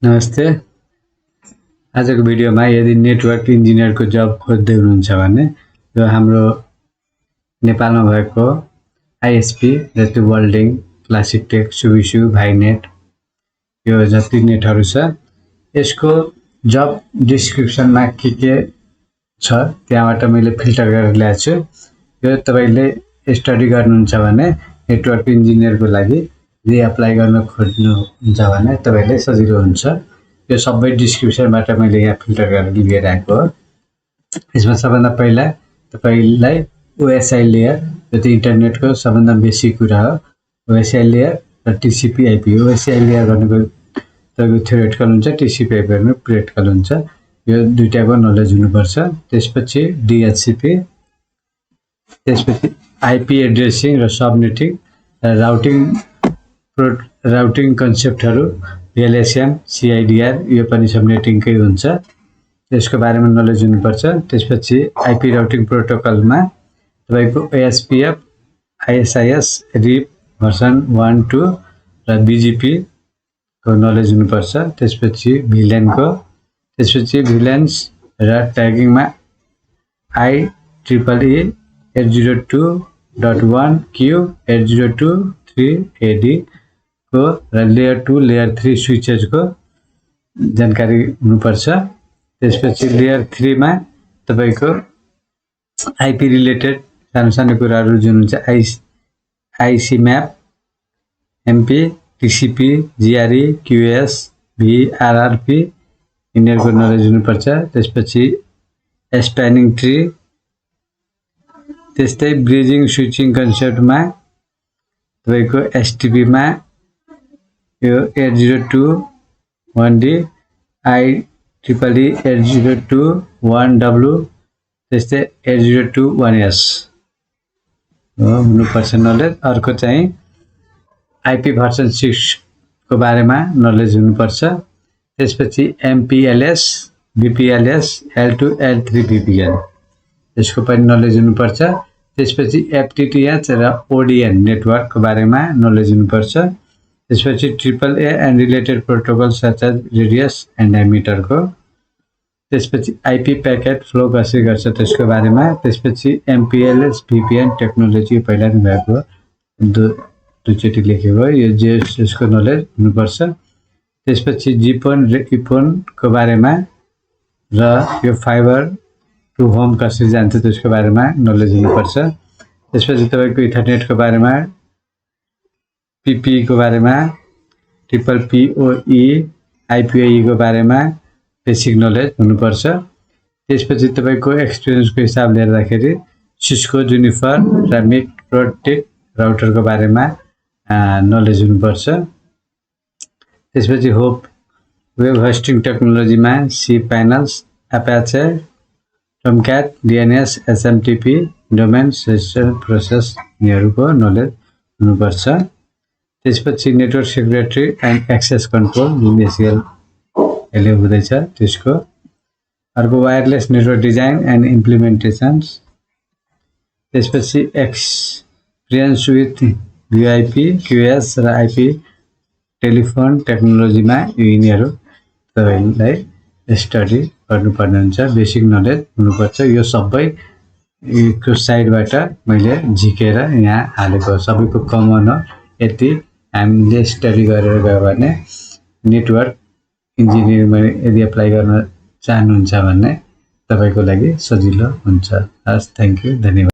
नमस्ते। आजको भिडियोमा यदि नेटवर्क इन्जिनियरको जब खोज्दै हुनुहुन्छ भने यो हाम्रो नेपालमा भएको आईएसपी जति वर्ल्डिङ, क्लासिक टेक, सुबिसु, भाइनेट यो जति नेटहरु छ यसको जब डिस्क्रिप्सनमा के छ त्यहाँबाट मैले फिल्टर गरेर ल्याएको छु। यो तपाईले स्टडी गर्नुहुन्छ भने नेटवर्क इन्जिनियरको लागि यदि अप्लाई गर्न खोज्नुहुन्छ भने तपाईले सजिलो हुन्छ। यो सबै डिस्क्रिप्सनबाट मैले यहाँ फिल्टर गरेर लिएर आएको हो। यसमा सबभन्दा पहिला तपाईलाई ओएसआई लेयर यो त इन्टरनेटको सबभन्दा बेसिक कुरा हो। ओएसआई लेयर र टीसीपी आईपी। ओएसआई लेयर भनेको तपाईको थ्योरेटिकल हुन्छ, टीसीपी आईपी भनेको प्र्याक्टिकल हुन्छ। यो दुईटाको नलेज हुनुपर्छ। त्यसपछि DHCP, त्यसपछि आईपी एड्रेसिङ र सबनेटिङ र राउटिङ कन्सेप्टहरु vlsm, cidr यो पनि सबनेटिङकै हुन्छ। त्यसको बारेमा नलेज हुनुपर्छ। त्यसपछि आईपी राउटिङ प्रोटोकलमा तपाईको OSPF, ISIS, RIP भर्सन 1 2 र BGP को नलेज हुनुपर्छ। त्यसपछि VLAN को, त्यसपछि VLANS र ट्यागिङमा IEEE 802.1q 8023AD को र लेयर 2 लेयर 3 स्विचेस को जानकारी हुनुपर्छ। त्यसपछि लेयर 3 मा तपाईको आईपी रिलेटेड सानो कुराहरु जुन हुन्छ ICMP, MP, TCP, GRE, QS, VRRP यिनीहरुको नलेज हुनुपर्छ। त्यसपछि स्प्यानिङ ट्री, त्यस्तै ब्रिजिङ स्विचिङ कन्सेप्टमा तपाईको STP मा यो 8021D, IEEE 8021W, त्यस्तै 8021S हुनुपर्छ नलेज। अर्को चाहिँ आईपी भर्सन 6 को बारेमा नलेज हुनुपर्छ। त्यसपछि MPLS, VPLS, L2 L3 VPN यसको पनि नलेज हुनुपर्छ। त्यसपछि FTTH र ODN नेटवर्क को बारेमा नलेज हुनुपर्छ। त्यसपछि AAA and related protocols such as radius and diameter को, त्यसपछि आईपी पैकेट फ्लो कसरी गर्छ त्यसको बारेमा, त्यसपछि MPLS VPN टेक्नोलोजी पहिला नै भएको दुईचोटी लेखेको यो यसको नलेज हुनुपर्छ। त्यसपछि GPON र EPON को बारेमा र यो फाइबर टु होम कसरी जान्छ त्यसको बारेमा नलेज हुनुपर्छ। त्यसपछि तपाईको इथरनेट को बारेमा, PP को बारेमा, PPPoE, IPoE को बारेमा बेसिक नलेज हुनुपर्छ। त्यसपछि तपाईको एक्सपीरियन्स को हिसाबले हेर्दाखेरि Cisco Juniper र Mikrotik राउटर को बारेमा नलेज हुनुपर्छ। त्यसपछि वेब होस्टिङ टेक्नोलोजीमा cPanels, Apache, Tomcat, DNS, SMTP, domain register process यिनीहरुको नलेज हुनुपर्छ। त्यसपछि network security and access control जुन SCL ले हुँदैछ त्यसको। अर्को wireless network design and implementations. त्यसपछि एक्सपिरियन्स विथ VIP, QS र IP टेलिफोन टेक्नोलोजीमा यिनीहरु तपाईलाई स्टडी गर्नुपर्ने हुन्छ। बेसिक नलेज हुनुपर्छ। यो सबै यो साइडबाट मैले झिकेर यहाँ हालेको सबैको कमन हो। यति हामीले स्टडी गरेर गयो भने नेटवर्क इन्जिनियरिङमा यदि अप्लाई गर्न चाहनुहुन्छ भने तपाईको लागि सजिलो हुन्छ। हस्, थ्यांक यू, धन्यवाद।